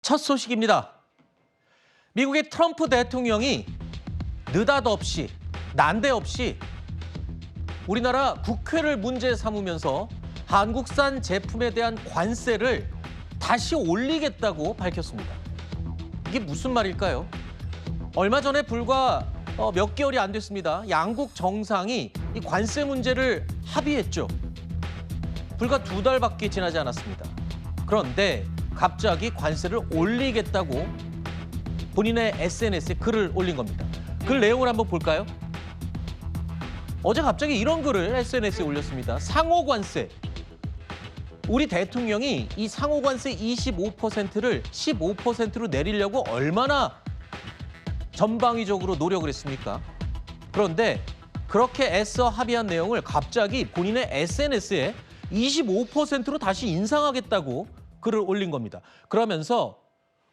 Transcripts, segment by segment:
첫 소식입니다. 미국의 트럼프 대통령이 느닷없이 난데없이 우리나라 국회를 문제 삼으면서 한국산 제품에 대한 관세를 다시 올리겠다고 밝혔습니다. 이게 무슨 말일까요? 얼마 전에 불과 몇 개월이 안 됐습니다. 양국 정상이 이 관세 문제를 합의했죠. 불과 2달밖에 지나지 않았습니다. 그런데 갑자기 관세를 올리겠다고 본인의 SNS에 글을 올린 겁니다. 글 내용을 한번 볼까요? 어제 갑자기 이런 글을 SNS에 올렸습니다. 상호관세. 우리 대통령이 이 상호관세 25%를 15%로 내리려고 얼마나 전방위적으로 노력을 했습니까? 그런데 그렇게 애써 합의한 내용을 갑자기 본인의 SNS에 25%로 다시 인상하겠다고 글을 올린 겁니다. 그러면서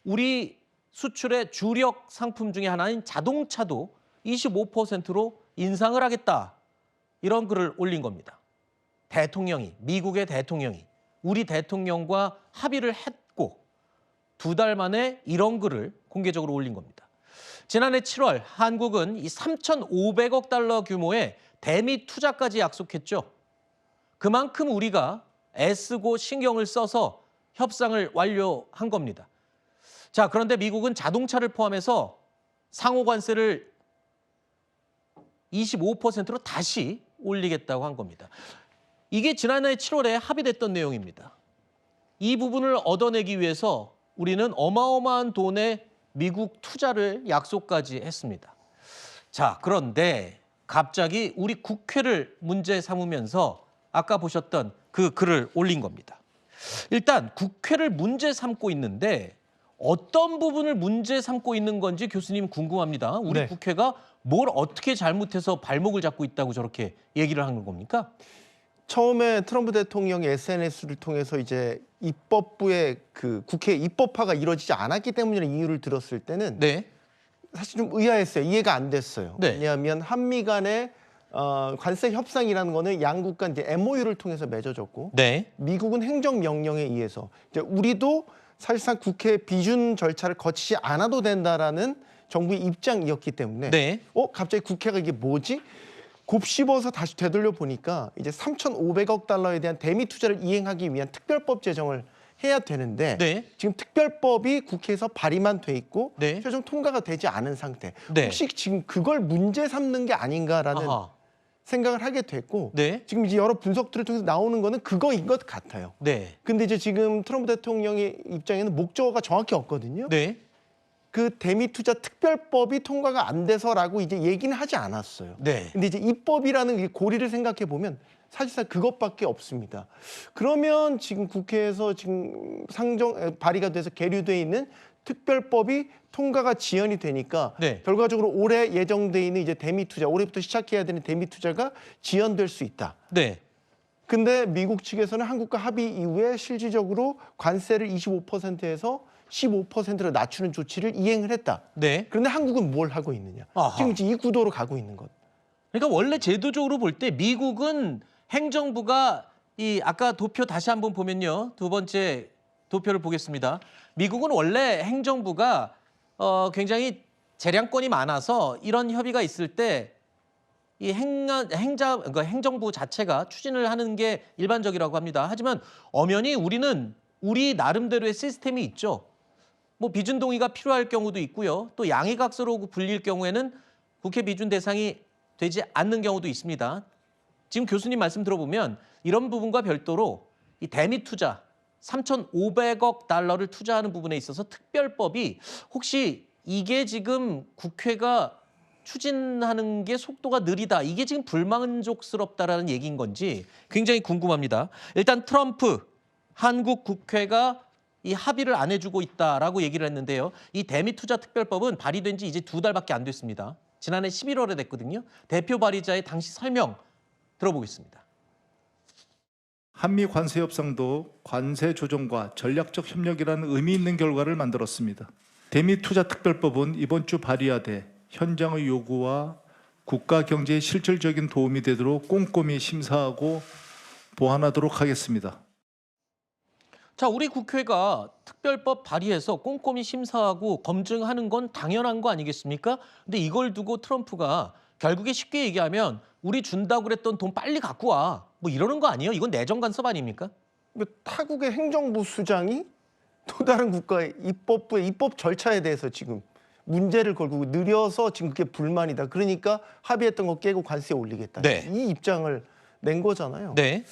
우리 수출의 주력 상품 중에 하나인 자동차도 25%로 인상을 하겠다. 이런 글을 올린 겁니다. 대통령이, 미국의 대통령이 우리 대통령과 합의를 했고 2달 만에 이런 글을 공개적으로 올린 겁니다. 지난해 7월 한국은 이 3,500억 달러 규모의 대미 투자까지 약속했죠. 그만큼 우리가 애쓰고 신경을 써서 협상을 완료한 겁니다. 자, 그런데 미국은 자동차를 포함해서 상호관세를 25%로 다시 올리겠다고 한 겁니다. 이게 지난해 7월에 합의됐던 내용입니다. 이 부분을 얻어내기 위해서 우리는 어마어마한 돈의 미국 투자를 약속까지 했습니다. 자, 그런데 갑자기 우리 국회를 문제 삼으면서 아까 보셨던 그 글을 올린 겁니다. 일단 국회를 문제 삼고 있는데 어떤 부분을 문제 삼고 있는 건지 교수님 궁금합니다. 우리 네. 국회가 뭘 어떻게 잘못해서 발목을 잡고 있다고 저렇게 얘기를 하는 겁니까? 처음에 트럼프 대통령이 SNS를 통해서 이제 입법부의 그 국회 입법화가 이루어지지 않았기 때문이라는 이유를 들었을 때는 네. 사실 좀 의아했어요. 이해가 안 됐어요. 네. 왜냐하면 한미 간의 관세 협상이라는 거는 양국 간 이제 MOU를 통해서 맺어졌고 네. 미국은 행정명령에 의해서 이제 우리도 사실상 국회 비준 절차를 거치지 않아도 된다라는 정부의 입장이었기 때문에 네. 갑자기 국회가 이게 뭐지? 곱씹어서 다시 되돌려 보니까 이제 3,500억 달러에 대한 대미 투자를 이행하기 위한 특별법 제정을 해야 되는데 네. 지금 특별법이 국회에서 발의만 돼 있고 네. 최종 통과가 되지 않은 상태. 네. 혹시 지금 그걸 문제 삼는 게 아닌가라는 아하. 생각을 하게 됐고 네. 지금 이제 여러 분석들을 통해서 나오는 거는 그거인 것 같아요. 네. 근데 이제 지금 트럼프 대통령의 입장에는 목적어가 정확히 없거든요. 네. 그 대미 투자 특별법이 통과가 안 돼서라고 이제 얘기는 하지 않았어요. 네. 근데 이제 입법이라는 이 고리를 생각해 보면 사실상 그것밖에 없습니다. 그러면 지금 국회에서 지금 발의가 돼서 계류돼 있는 특별법이 통과가 지연이 되니까 네. 결과적으로 올해 예정돼 있는 이제 대미 투자, 올해부터 시작해야 되는 대미 투자가 지연될 수 있다. 네. 근데 미국 측에서는 한국과 합의 이후에 실질적으로 관세를 25%에서 15%로 낮추는 조치를 이행을 했다. 네. 그런데 한국은 뭘 하고 있느냐? 아하. 지금 이제 이 구도로 가고 있는 것. 그러니까 원래 제도적으로 볼 때 미국은 행정부가 이 아까 도표 다시 한번 보면요. 두 번째 도표를 보겠습니다. 미국은 원래 행정부가 굉장히 재량권이 많아서 이런 협의가 있을 때 이 그러니까 행정부 자체가 추진을 하는 게 일반적이라고 합니다. 하지만 엄연히 우리는 우리 나름대로의 시스템이 있죠. 뭐 비준 동의가 필요할 경우도 있고요. 또 양해각서로 불릴 경우에는 국회 비준 대상이 되지 않는 경우도 있습니다. 지금 교수님 말씀 들어보면 이런 부분과 별도로 이 대미 투자 3,500억 달러를 투자하는 부분에 있어서 특별법이 혹시 이게 지금 국회가 추진하는 게 속도가 느리다. 이게 지금 불만족스럽다라는 얘기인 건지 굉장히 궁금합니다. 일단 트럼프 한국 국회가 이 합의를 안 해주고 있다라고 얘기를 했는데요. 이 대미 투자 특별법은 발의된 지 이제 2달밖에 안 됐습니다. 지난해 11월에 됐거든요. 대표 발의자의 당시 설명 들어보겠습니다. 한미 관세 협상도 관세 조정과 전략적 협력이라는 의미 있는 결과를 만들었습니다. 대미 투자 특별법은 이번 주 발의하되 현장의 요구와 국가 경제에 실질적인 도움이 되도록 꼼꼼히 심사하고 보완하도록 하겠습니다. 자, 우리 국회가 특별법 발의해서 꼼꼼히 심사하고 검증하는 건 당연한 거 아니겠습니까? 근데 이걸 두고 트럼프가 결국에 쉽게 얘기하면 우리 준다고 그랬던 돈 빨리 갖고 와. 뭐 이러는 거 아니에요? 이건 내정 간섭 아닙니까? 타국의 행정부 수장이 또 다른 국가의 입법부의 입법 절차에 대해서 지금 문제를 걸고 느려서 지금 그게 불만이다. 그러니까 합의했던 거 깨고 관세 올리겠다. 네. 이 입장을 낸 거잖아요. 네.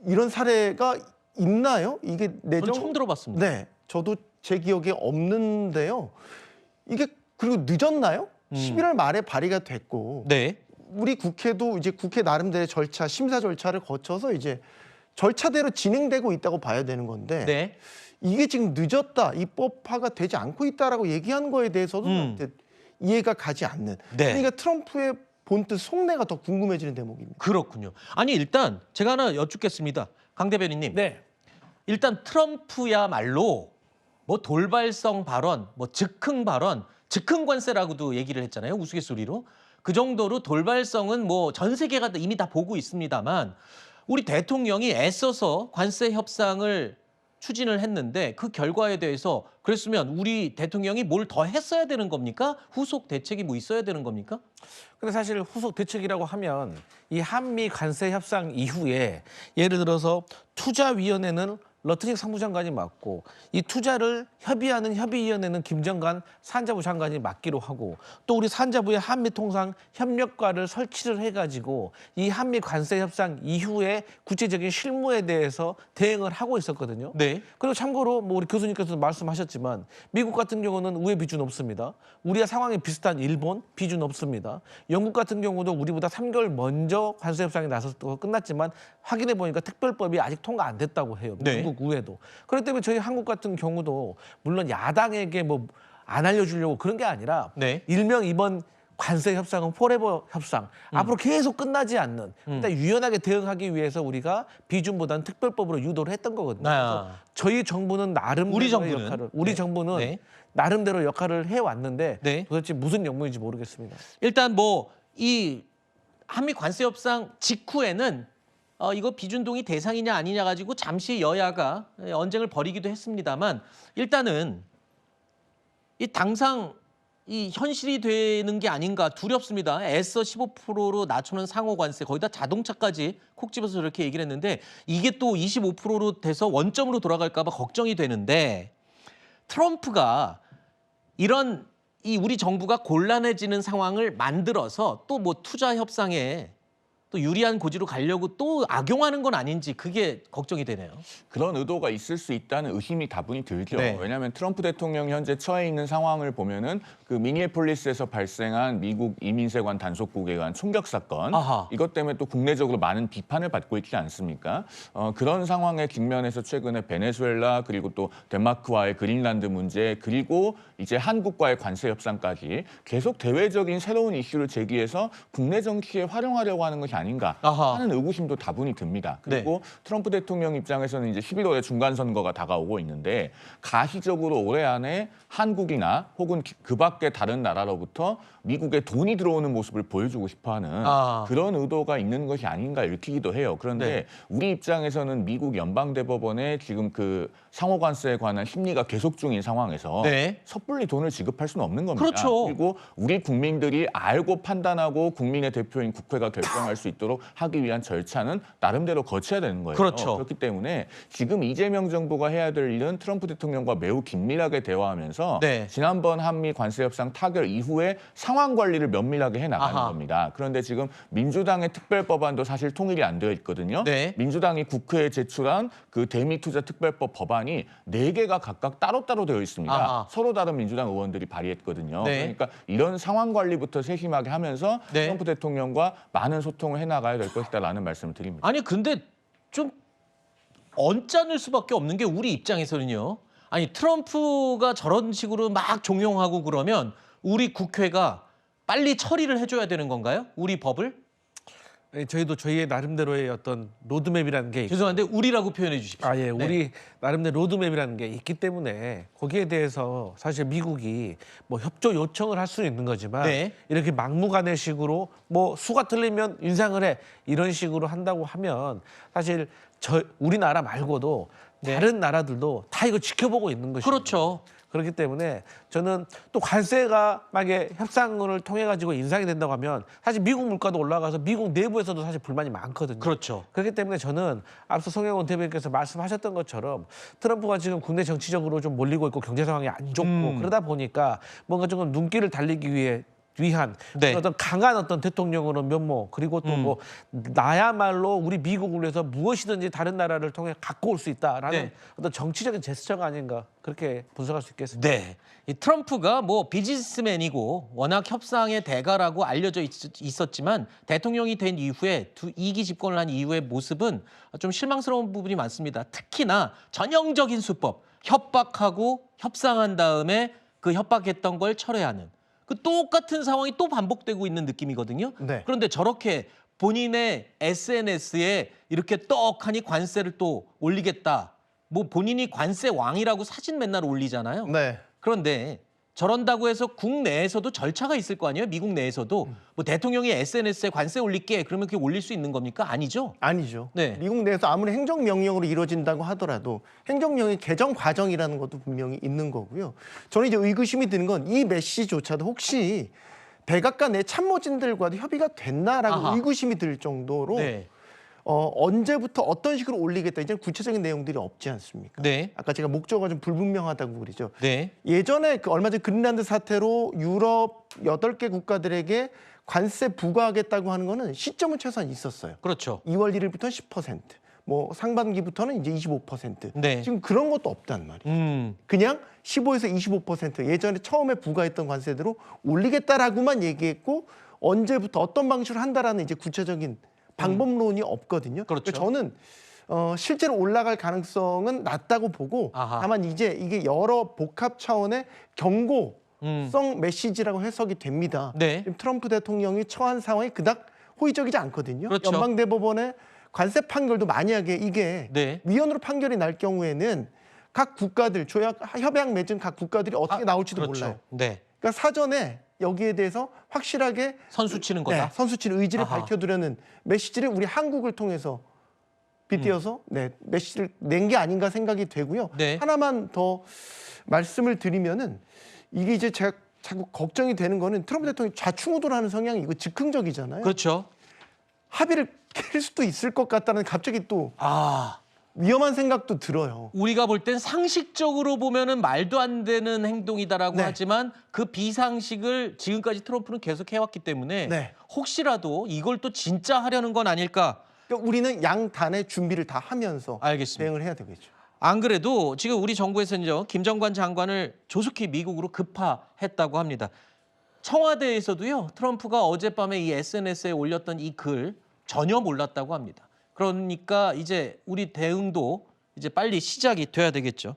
이런 사례가 있나요? 이게 저는 내정 처음 들어봤습니다. 네, 저도 제 기억에 없는데요. 이게 그리고 늦었나요? 11월 말에 발의가 됐고 네. 우리 국회도 이제 국회 나름대로의 절차, 심사 절차를 거쳐서 이제 절차대로 진행되고 있다고 봐야 되는 건데 네. 이게 지금 늦었다, 입법화가 되지 않고 있다라고 얘기한 거에 대해서도 이제 이해가 가지 않는. 네. 그러니까 트럼프의 본뜻 속내가 더 궁금해지는 대목입니다. 그렇군요. 아니 일단 제가 하나 여쭙겠습니다. 강 대변인님. 네. 일단 트럼프야말로 뭐 돌발성 발언, 뭐 즉흥 발언, 즉흥 관세라고도 얘기를 했잖아요. 우스갯소리로. 그 정도로 돌발성은 뭐 전 세계가 이미 다 보고 있습니다만 우리 대통령이 애써서 관세 협상을 추진을 했는데 그 결과에 대해서 그랬으면 우리 대통령이 뭘 더 했어야 되는 겁니까? 후속 대책이 뭐 있어야 되는 겁니까? 근데 사실 후속 대책이라고 하면 이 한미 관세 협상 이후에 예를 들어서 투자위원회는 러트닝 상무장관이 맡고 이 투자를 협의하는 협의위원회는 김정관 산자부 장관이 맡기로 하고 또 우리 산자부의 한미통상 협력과를 설치를 해가지고 이 한미 관세 협상 이후에 구체적인 실무에 대해서 대응을 하고 있었거든요. 네. 그리고 참고로 뭐 우리 교수님께서도 말씀하셨지만 미국 같은 경우는 우회 비준 없습니다. 우리와 상황이 비슷한 일본 비준 없습니다. 영국 같은 경우도 우리보다 3개월 먼저 관세 협상에 나서서 끝났지만 확인해 보니까 특별법이 아직 통과 안 됐다고 해요. 네. 미국 우회도. 그렇기 때문에 저희 한국 같은 경우도 물론 야당에게 뭐 안 알려주려고 그런 게 아니라 네. 일명 이번 관세 협상은 포레버 협상 앞으로 계속 끝나지 않는 일단 유연하게 대응하기 위해서 우리가 비준보다는 특별법으로 유도를 했던 거거든요. 아. 그래서 저희 정부는 나름대로의 우리 정부는? 역할을 우리 네. 정부는 네. 나름대로 역할을 해왔는데 네. 도대체 무슨 영문인지 모르겠습니다. 일단 뭐 이 한미 관세 협상 직후에는 이거 비준동의 대상이냐 아니냐 가지고 잠시 여야가 언쟁을 벌이기도 했습니다만 일단은 이 당장 이 현실이 되는 게 아닌가 두렵습니다. 애써 15%로 낮추는 상호 관세 거기다 자동차까지 콕 집어서 이렇게 얘기를 했는데 이게 또 25%로 돼서 원점으로 돌아갈까 봐 걱정이 되는데 트럼프가 이런 이 우리 정부가 곤란해지는 상황을 만들어서 또 뭐 투자 협상에 또 유리한 고지로 가려고 또 악용하는 건 아닌지 그게 걱정이 되네요. 그런 의도가 있을 수 있다는 의심이 다분히 들죠. 네. 왜냐하면 트럼프 대통령이 현재 처해 있는 상황을 보면은 그 미니애폴리스에서 발생한 미국 이민세관 단속국에 관한 총격 사건 아하. 이것 때문에 또 국내적으로 많은 비판을 받고 있지 않습니까? 그런 상황에 직면해서 최근에 베네수엘라 그리고 또 덴마크와의 그린란드 문제 그리고 이제 한국과의 관세 협상까지 계속 대외적인 새로운 이슈를 제기해서 국내 정치에 활용하려고 하는 것이 아닌가 아하. 하는 의구심도 다분히 듭니다. 그리고 트럼프 대통령 입장에서는 이제 11월에 중간 선거가 다가오고 있는데 가시적으로 올해 안에 한국이나 혹은 그 밖의 다른 나라로부터 미국에 돈이 들어오는 모습을 보여주고 싶어하는 그런 의도가 있는 것이 아닌가 읽히기도 해요. 그런데 네. 우리 입장에서는 미국 연방대법원에 지금 그 상호관세에 관한 심리가 계속 중인 상황에서 네. 섣불리 돈을 지급할 수는 없는 겁니다. 그렇죠. 그리고 우리 국민들이 알고 판단하고 국민의 대표인 국회가 결정할 수 있도록 하기 위한 절차는 나름대로 거쳐야 되는 거예요. 그렇죠. 그렇기 때문에 지금 이재명 정부가 해야 될 일은 트럼프 대통령과 매우 긴밀하게 대화하면서 네. 지난번 한미 관세 협상 타결 이후에 상황 관리를 면밀하게 해 나가는 아하. 겁니다. 그런데 지금 민주당의 특별 법안도 사실 통일이 안 되어 있거든요. 네. 민주당이 국회에 제출한 그 대미 투자 특별법 법안이 4개가 각각 따로따로 되어 있습니다. 아하. 서로 다른 민주당 의원들이 발의했거든요. 네. 그러니까 이런 상황 관리부터 세심하게 하면서 네. 트럼프 대통령과 많은 소통을 해나가야 될 것이다라는 말씀을 드립니다. 아니 근데 좀 언짢을 수밖에 없는 게 우리 입장에서는요. 아니 트럼프가 저런 식으로 막 종용하고 그러면 우리 국회가 빨리 처리를 해줘야 되는 건가요? 우리 법을? 저희도 저희의 나름대로의 어떤 로드맵이라는 게 죄송한데 우리라고 표현해 주십시오. 예, 네. 우리 나름대로 로드맵이라는 게 있기 때문에 거기에 대해서 사실 미국이 뭐 협조 요청을 할 수는 있는 거지만 네. 이렇게 막무가내식으로 뭐 수가 틀리면 인상을 해 이런 식으로 한다고 하면 사실 우리나라 말고도 네. 다른 나라들도 다 이거 지켜보고 있는 것이죠. 그렇죠. 그렇기 때문에 저는 또 관세가 만약에 협상을 통해 가지고 인상이 된다고 하면 사실 미국 물가도 올라가서 미국 내부에서도 사실 불만이 많거든요. 그렇죠. 그렇기 때문에 저는 앞서 송영원 대변인께서 말씀하셨던 것처럼 트럼프가 지금 국내 정치적으로 좀 몰리고 있고 경제 상황이 안 좋고 그러다 보니까 뭔가 조금 눈길을 달리기 위한 네. 어떤 강한 어떤 대통령으로 면모 그리고 또 뭐 나야말로 우리 미국을 위해서 무엇이든지 다른 나라를 통해 갖고 올 수 있다라는 네. 어떤 정치적인 제스처가 아닌가 그렇게 분석할 수 있겠습니다. 네. 이 트럼프가 뭐 비즈니스맨이고 워낙 협상의 대가라고 알려져 있었지만 대통령이 된 이후에 2기 집권을 한 이후의 모습은 좀 실망스러운 부분이 많습니다. 특히나 전형적인 수법, 협박하고 협상한 다음에 그 협박했던 걸 철회하는 그 똑같은 상황이 또 반복되고 있는 느낌이거든요. 네. 그런데 저렇게 본인의 SNS에 이렇게 떡하니 관세를 또 올리겠다. 뭐 본인이 관세 왕이라고 사진 맨날 올리잖아요. 네. 그런데 저런다고 해서 국내에서도 절차가 있을 거 아니에요? 미국 내에서도 뭐 대통령이 SNS에 관세 올릴게 그러면 그게 올릴 수 있는 겁니까? 아니죠. 아니죠. 네. 미국 내에서 아무리 행정명령으로 이루어진다고 하더라도 행정명령 개정 과정이라는 것도 분명히 있는 거고요. 저는 이제 의구심이 드는 건 이 메시조차도 혹시 백악관 내 참모진들과도 협의가 됐나라고 아하. 의구심이 들 정도로 네. 언제부터 어떤 식으로 올리겠다 이제 구체적인 내용들이 없지 않습니까? 네. 아까 제가 목적어가 좀 불분명하다고 그러죠. 네. 예전에 그 얼마 전 그린란드 사태로 유럽 8개 국가들에게 관세 부과하겠다고 하는 거는 시점은 최소한 있었어요. 그렇죠. 2월 1일부터 10%, 뭐 상반기부터는 이제 25%. 네. 지금 그런 것도 없단 말이에요. 그냥 15에서 25% 예전에 처음에 부과했던 관세대로 올리겠다라고만 얘기했고 언제부터 어떤 방식으로 한다라는 이제 구체적인 방법론이 없거든요. 그렇죠. 그러니까 저는 실제로 올라갈 가능성은 낮다고 보고 아하. 다만 이제 이게 여러 복합 차원의 경고성 메시지라고 해석이 됩니다. 네. 지금 트럼프 대통령이 처한 상황이 그닥 호의적이지 않거든요. 그렇죠. 연방대법원의 관세 판결도 만약에 이게 네. 위헌으로 판결이 날 경우에는 각 국가들 협약 맺은 각 국가들이 어떻게 나올지도 그렇죠. 몰라요. 네. 그러니까 사전에 여기에 대해서 확실하게 선수 치는 거다. 선수친 의지를 아하. 밝혀두려는 메시지를 우리 한국을 통해서 빗대어서 메시지를 낸 게 아닌가 생각이 되고요. 네. 하나만 더 말씀을 드리면은 이게 이제 제가 자꾸 걱정이 되는 거는 트럼프 대통령이 좌충우돌하는 성향이 이거 즉흥적이잖아요. 그렇죠. 합의를 깰 수도 있을 것 같다는 갑자기 또 아, 위험한 생각도 들어요. 우리가 볼 땐 상식적으로 보면은 말도 안 되는 행동이다라고 네. 하지만 그 비상식을 지금까지 트럼프는 계속 해왔기 때문에 네. 혹시라도 이걸 또 진짜 하려는 건 아닐까. 그러니까 우리는 양단의 준비를 다 하면서 알겠습니다. 대응을 해야 되겠죠. 안 그래도 지금 우리 정부에서는요, 김정관 장관을 조속히 미국으로 급파했다고 합니다. 청와대에서도요, 트럼프가 어젯밤에 이 SNS에 올렸던 이 글 전혀 몰랐다고 합니다. 그러니까 이제 우리 대응도 이제 빨리 시작이 돼야 되겠죠.